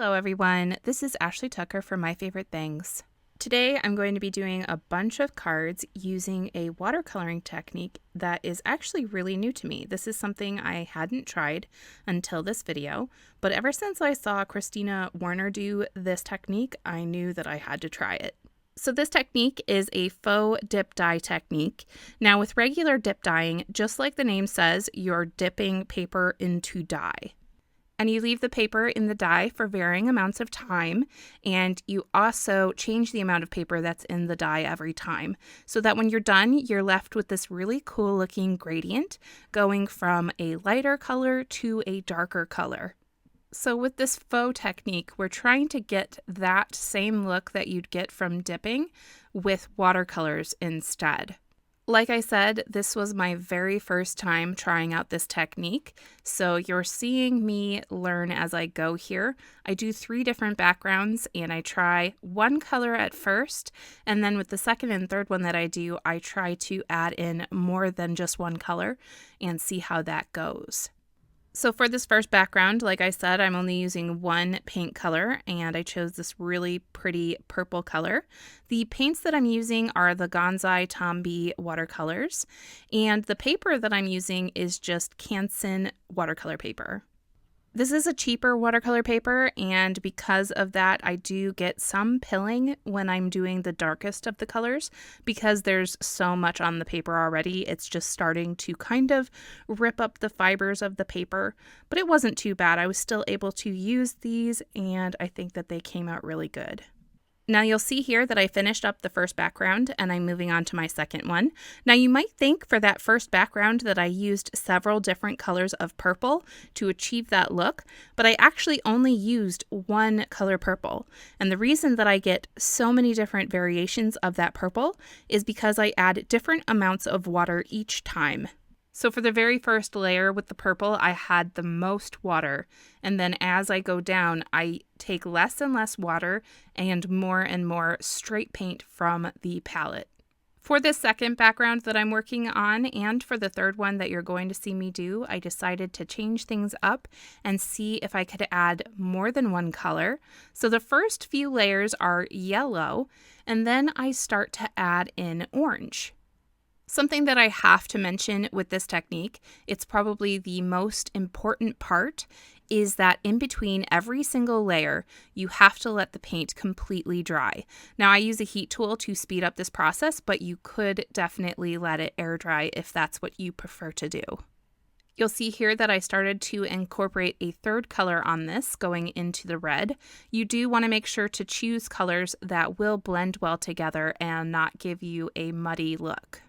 Hello everyone, this is Ashley Tucker from My Favorite Things. Today I'm going to be doing a bunch of cards using a watercoloring technique that is actually really new to me. This is something I hadn't tried until this video, but ever since I saw Christina Warner do this technique, I knew that I had to try it. So this technique is a faux dip dye technique. Now with regular dip dyeing, just like the name says, you're dipping paper into dye. And you leave the paper in the dye for varying amounts of time, and you also change the amount of paper that's in the dye every time, so that when you're done, you're left with this really cool looking gradient going from a lighter color to a darker color. So with this faux technique, we're trying to get that same look that you'd get from dipping with watercolors instead. Like I said, this was my very first time trying out this technique, so you're seeing me learn as I go here. I do 3 different backgrounds and I try one color at first, and then with the second and third one that I do, I try to add in more than just one color and see how that goes. So for this first background, like I said, I'm only using one paint color and I chose this really pretty purple color. The paints that I'm using are the Gonzai Tombi watercolors, and the paper that I'm using is just Canson watercolor paper. This is a cheaper watercolor paper, and because of that, I do get some pilling when I'm doing the darkest of the colors because there's so much on the paper already. It's just starting to kind of rip up the fibers of the paper, but it wasn't too bad. I was still able to use these, and I think that they came out really good. Now you'll see here that I finished up the first background and I'm moving on to my second one. Now you might think for that first background that I used several different colors of purple to achieve that look, but I actually only used one color purple. And the reason that I get so many different variations of that purple is because I add different amounts of water each time. So for the very first layer with the purple, I had the most water, and then as I go down, I take less and less water and more straight paint from the palette. For this second background that I'm working on, and for the third one that you're going to see me do, I decided to change things up and see if I could add more than one color. So the first few layers are yellow, and then I start to add in orange. Something that I have to mention with this technique, it's probably the most important part, is that in between every single layer, you have to let the paint completely dry. Now I use a heat tool to speed up this process, but you could definitely let it air dry if that's what you prefer to do. You'll see here that I started to incorporate a third color on this going into the red. You do want to make sure to choose colors that will blend well together and not give you a muddy look.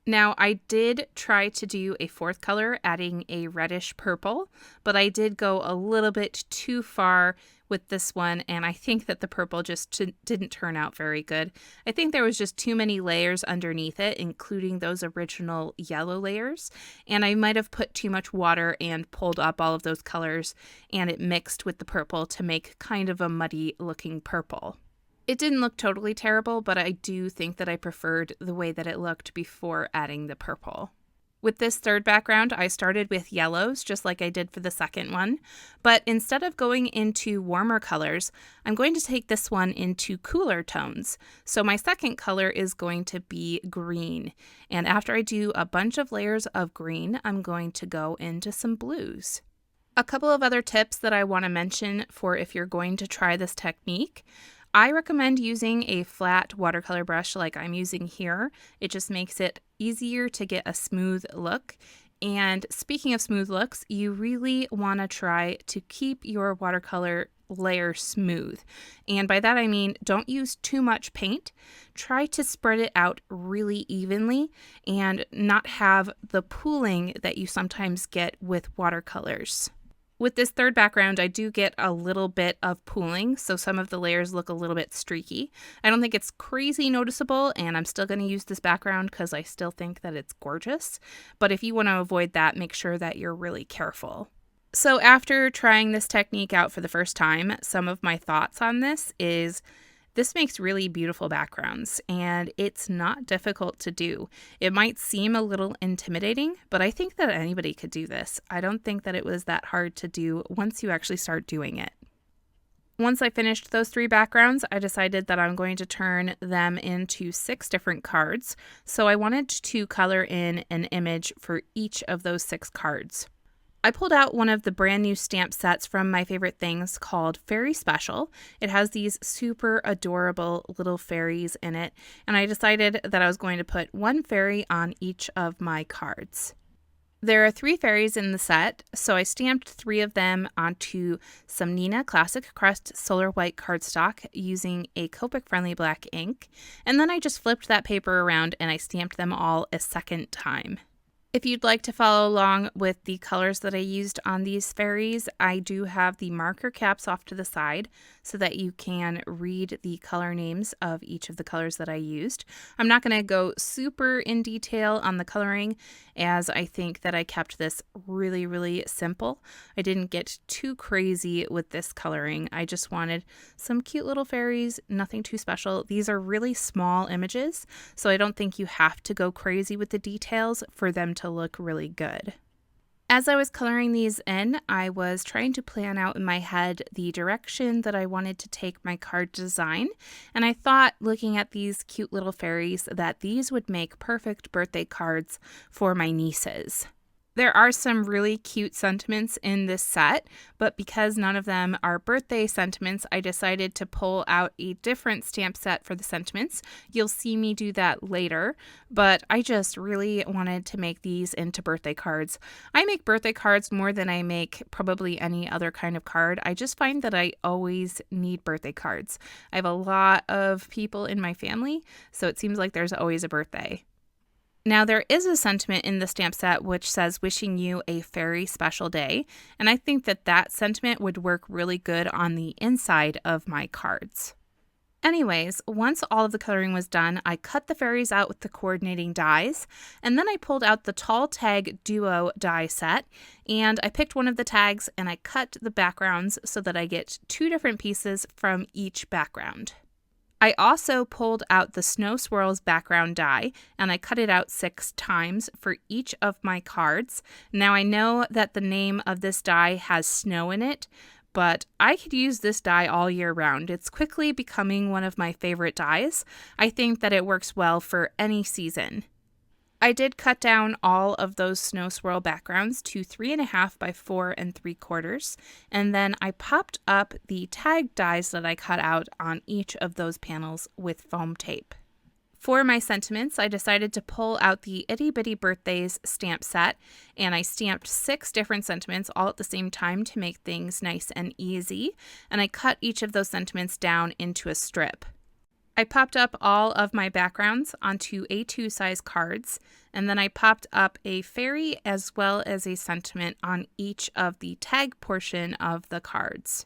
Now, I did try to do a fourth color, adding a reddish purple, but I did go a little bit too far with this one, and I think that the purple just didn't turn out very good. I think there was just too many layers underneath it, including those original yellow layers, and I might have put too much water and pulled up all of those colors, and it mixed with the purple to make kind of a muddy looking purple. It didn't look totally terrible, but I do think that I preferred the way that it looked before adding the purple. With this third background, I started with yellows, just like I did for the second one, but instead of going into warmer colors, I'm going to take this one into cooler tones. So my second color is going to be green, and after I do a bunch of layers of green, I'm going to go into some blues. A couple of other tips that I want to mention for if you're going to try this technique. I recommend using a flat watercolor brush like I'm using here. It just makes it easier to get a smooth look. And speaking of smooth looks, you really want to try to keep your watercolor layer smooth. And by that I mean don't use too much paint. Try to spread it out really evenly and not have the pooling that you sometimes get with watercolors. With this third background, I do get a little bit of pooling, so some of the layers look a little bit streaky. I don't think it's crazy noticeable, and I'm still going to use this background because I still think that it's gorgeous. But if you want to avoid that, make sure that you're really careful. So after trying this technique out for the first time, some of my thoughts on this is this makes really beautiful backgrounds, and it's not difficult to do. It might seem a little intimidating, but I think that anybody could do this. I don't think that it was that hard to do once you actually start doing it. Once I finished those 3 backgrounds, I decided that I'm going to turn them into 6 different cards. So I wanted to color in an image for each of those 6 cards. I pulled out one of the brand new stamp sets from My Favorite Things called Fairy Special. It has these super adorable little fairies in it, and I decided that I was going to put 1 fairy on each of my cards. There are 3 fairies in the set, so I stamped 3 of them onto some Nina Classic Crest Solar White cardstock using a Copic-friendly black ink, and then I just flipped that paper around and I stamped them all a second time. If you'd like to follow along with the colors that I used on these fairies, I do have the marker caps off to the side so that you can read the color names of each of the colors that I used. I'm not going to go super in detail on the coloring, as I think that I kept this really, really simple. I didn't get too crazy with this coloring. I just wanted some cute little fairies, nothing too special. These are really small images, so I don't think you have to go crazy with the details for them to look really good. As I was coloring these in, I was trying to plan out in my head the direction that I wanted to take my card design, and I thought, looking at these cute little fairies, that these would make perfect birthday cards for my nieces. There are some really cute sentiments in this set, but because none of them are birthday sentiments, I decided to pull out a different stamp set for the sentiments. You'll see me do that later, but I just really wanted to make these into birthday cards. I make birthday cards more than I make probably any other kind of card. I just find that I always need birthday cards. I have a lot of people in my family, so it seems like there's always a birthday. Now, there is a sentiment in the stamp set which says, wishing you a very special day, and I think that that sentiment would work really good on the inside of my cards. Anyways, once all of the coloring was done, I cut the fairies out with the coordinating dies, and then I pulled out the Tall Tag Duo die set, and I picked one of the tags and I cut the backgrounds so that I get 2 different pieces from each background. I also pulled out the Snow Swirls background die, and I cut it out 6 times for each of my cards. Now, I know that the name of this die has snow in it, but I could use this die all year round. It's quickly becoming one of my favorite dies. I think that it works well for any season. I did cut down all of those snow swirl backgrounds to 3.5 by 4 3/4, and then I popped up the tag dies that I cut out on each of those panels with foam tape. For my sentiments, I decided to pull out the Itty Bitty Birthdays stamp set, and I stamped 6 different sentiments all at the same time to make things nice and easy, and I cut each of those sentiments down into a strip. I popped up all of my backgrounds onto A2 size cards, and then I popped up a fairy as well as a sentiment on each of the tag portion of the cards.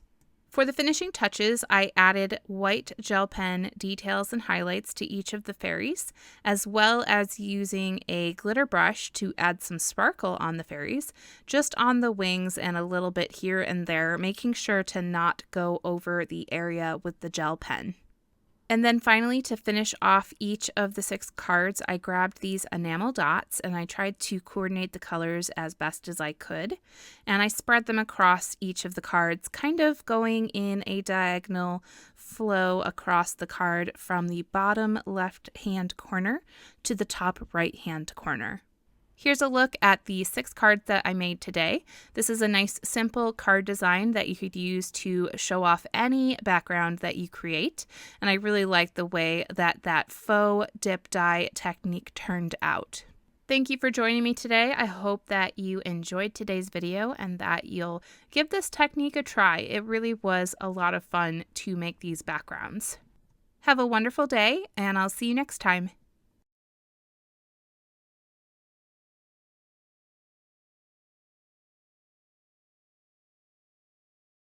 For the finishing touches, I added white gel pen details and highlights to each of the fairies, as well as using a glitter brush to add some sparkle on the fairies, just on the wings and a little bit here and there, making sure to not go over the area with the gel pen. And then finally, to finish off each of the 6 cards, I grabbed these enamel dots and I tried to coordinate the colors as best as I could. And I spread them across each of the cards, kind of going in a diagonal flow across the card from the bottom left-hand corner to the top right-hand corner. Here's a look at the 6 cards that I made today. This is a nice simple card design that you could use to show off any background that you create. And I really like the way that that faux dip die technique turned out. Thank you for joining me today. I hope that you enjoyed today's video and that you'll give this technique a try. It really was a lot of fun to make these backgrounds. Have a wonderful day, and I'll see you next time.